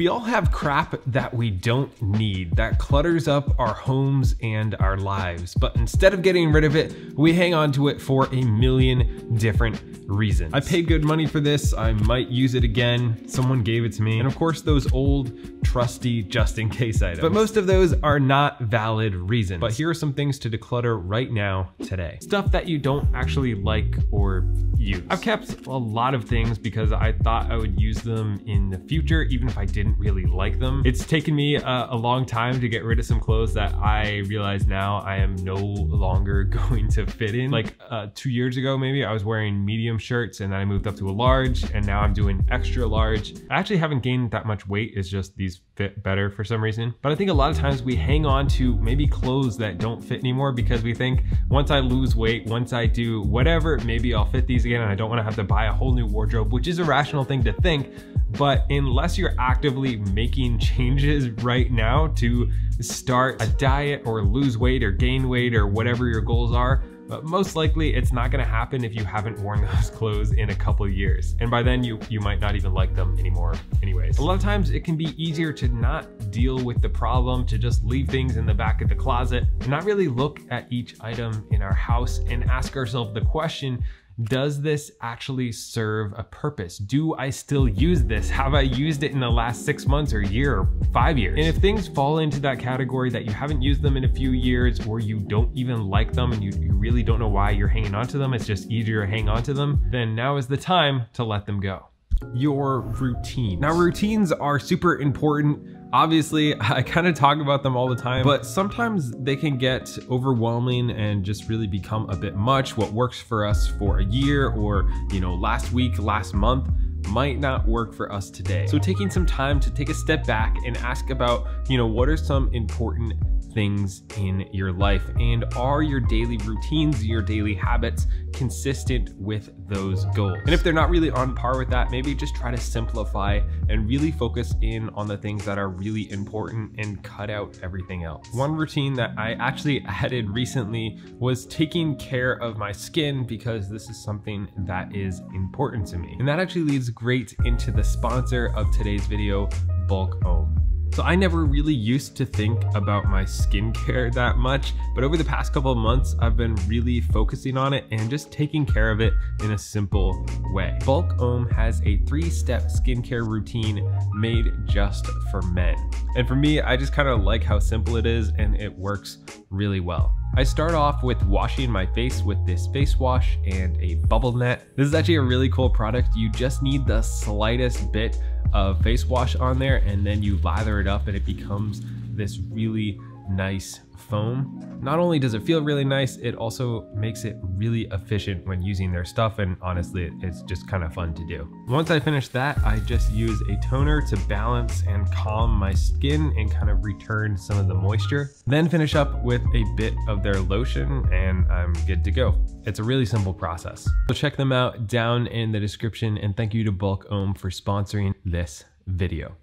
We all have crap that we don't need that clutters up our homes and our lives, but instead of getting rid of it, we hang on to it for a million different reasons. I paid good money for this. I might use it again. Someone gave it to me. And of course, those old, trusty, just in case items. But most of those are not valid reasons. But here are some things to declutter right now, today. Stuff that you don't actually like or use. I've kept a lot of things because I thought I would use them in the future, even if I didn't really like them. It's taken me a long time to get rid of some clothes that I realize now I am no longer going to fit in. Like 2 years ago, maybe, I was wearing medium shirts and then I moved up to a large and now I'm doing extra large. I actually haven't gained that much weight. It's just these fit better for some reason. But I think a lot of times we hang on to maybe clothes that don't fit anymore because we think once I lose weight, once I do whatever, maybe I'll fit these again and I don't want to have to buy a whole new wardrobe, which is a rational thing to think. But unless you're actively making changes right now to start a diet or lose weight or gain weight or whatever your goals are, most likely it's not gonna happen if you haven't worn those clothes in a couple of years. And by then you might not even like them anymore anyways. A lot of times it can be easier to not deal with the problem, to just leave things in the back of the closet and not really look at each item in our house and ask ourselves the question, does this actually serve a purpose? Do I still use this? Have I used it in the last 6 months or year or 5 years? And if things fall into that category that you haven't used them in a few years or you don't even like them and you really don't know why you're hanging on to them, it's just easier to hang on to them, then now is the time to let them go. Your routines. Now, routines are super important. Obviously, I kind of talk about them all the time, but sometimes they can get overwhelming and just really become a bit much. What works for us for a year or, last week, last month might not work for us today. So taking some time to take a step back and ask about, what are some important things in your life, and are your daily routines, your daily habits consistent with those goals? And if they're not really on par with that, maybe just try to simplify and really focus in on the things that are really important and cut out everything else. One routine that I actually added recently was taking care of my skin, because this is something that is important to me. And that actually leads great into the sponsor of today's video, Bult. So I never really used to think about my skincare that much, but over the past couple of months, I've been really focusing on it and just taking care of it in a simple way. Bult has a 3-step skincare routine made just for men. And for me, I just kind of like how simple it is and it works really well. I start off with washing my face with this face wash and a bubble net. This is actually a really cool product. You just need the slightest bit of face wash on there and then you lather it up and it becomes this really nice foam. Not only does it feel really nice, it also makes it really efficient when using their stuff, and honestly, it's just kind of fun to do. Once I finish that, I just use a toner to balance and calm my skin and kind of return some of the moisture. Then finish up with a bit of their lotion and I'm good to go. It's a really simple process. So check them out down in the description, and thank you to Bult for sponsoring this video.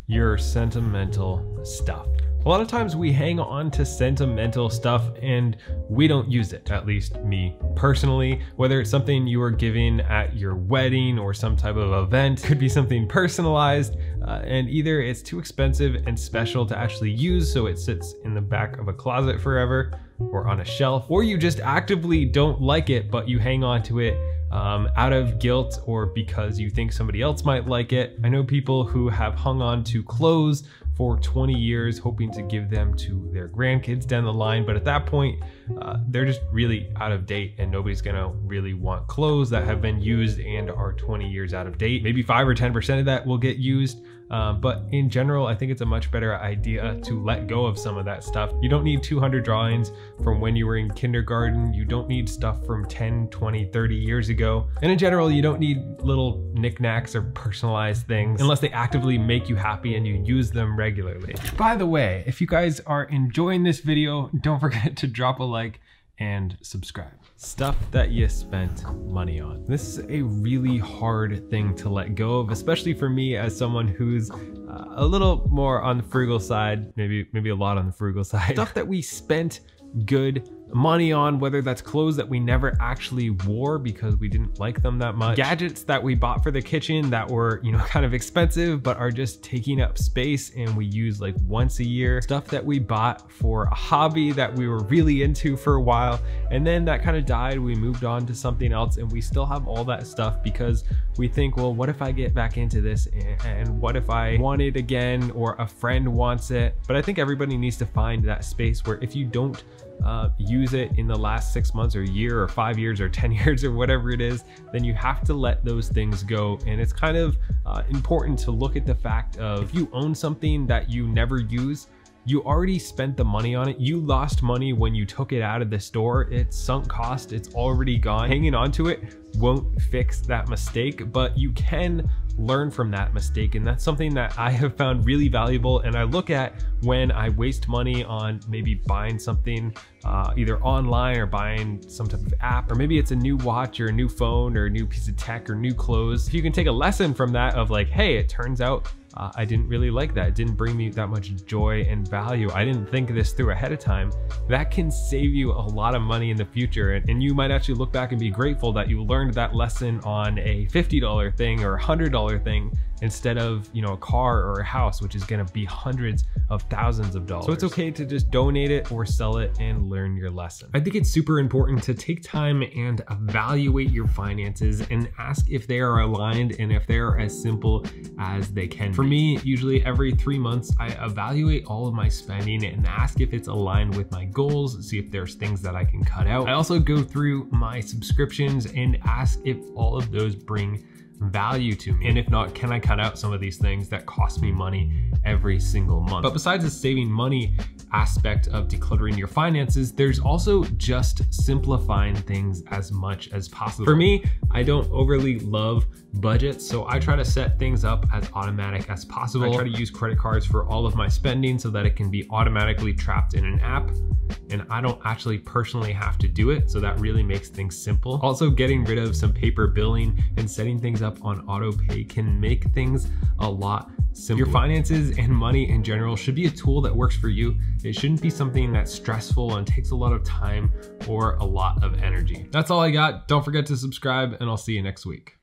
Your sentimental stuff. A lot of times we hang on to sentimental stuff and we don't use it, at least me personally. Whether it's something you were giving at your wedding or some type of event, could be something personalized, and either it's too expensive and special to actually use, so it sits in the back of a closet forever or on a shelf, or you just actively don't like it, but you hang on to it out of guilt or because you think somebody else might like it. I know people who have hung on to clothes for 20 years hoping to give them to their grandkids down the line, but at that point they're just really out of date and nobody's gonna really want clothes that have been used and are 20 years out of date. Maybe 5 or 10% of that will get used, but in general I think it's a much better idea to let go of some of that stuff. You don't need 200 drawings from when you were in kindergarten. You don't need stuff from 10, 20, 30 years ago. And in general, you don't need little knickknacks or personalized things unless they actively make you happy and you use them regularly. By the way, if you guys are enjoying this video, don't forget to drop a like and subscribe. Stuff that you spent money on. This is a really hard thing to let go of, especially for me as someone who's a little more on the frugal side, maybe a lot on the frugal side. Stuff that we spent good money on, whether that's clothes that we never actually wore because we didn't like them that much, gadgets that we bought for the kitchen that were, you know, kind of expensive but are just taking up space and we use like once a year, stuff that we bought for a hobby that we were really into for a while and then that kind of died, we moved on to something else, and we still have all that stuff because we think, well, what if I get back into this and what if I want it again, or a friend wants it. But I think everybody needs to find that space where if you don't use it in the last 6 months or year or 5 years or 10 years or whatever it is, then you have to let those things go. And it's kind of important to look at the fact of, if you own something that you never use, you already spent the money on it. You lost money when you took it out of the store. It's sunk cost, it's already gone. Hanging on to it won't fix that mistake, but you can learn from that mistake. And that's something that I have found really valuable. And I look at when I waste money on maybe buying something either online or buying some type of app, or maybe it's a new watch or a new phone or a new piece of tech or new clothes. If you can take a lesson from that of like, hey, it turns out I didn't really like that. It didn't bring me that much joy and value. I didn't think this through ahead of time. That can save you a lot of money in the future. And you might actually look back and be grateful that you learned that lesson on a $50 thing or a $100 thing instead of, you know, a car or a house, which is gonna be hundreds of thousands of dollars. So it's okay to just donate it or sell it and learn your lesson. I think it's super important to take time and evaluate your finances and ask if they are aligned and if they are as simple as they can be. For me, usually every 3 months, I evaluate all of my spending and ask if it's aligned with my goals, see if there's things that I can cut out. I also go through my subscriptions and ask if all of those bring value to me, and if not, can I cut out some of these things that cost me money every single month. But besides the saving money aspect of decluttering your finances, there's also just simplifying things as much as possible. For me, I don't overly love budgets, so I try to set things up as automatic as possible. I try to use credit cards for all of my spending so that it can be automatically trapped in an app, and I don't actually personally have to do it, so that really makes things simple. Also, getting rid of some paper billing and setting things up on auto pay can make things a lot simpler. Your finances and money in general should be a tool that works for you. It shouldn't be something that's stressful and takes a lot of time or a lot of energy. That's all I got. Don't forget to subscribe, and I'll see you next week.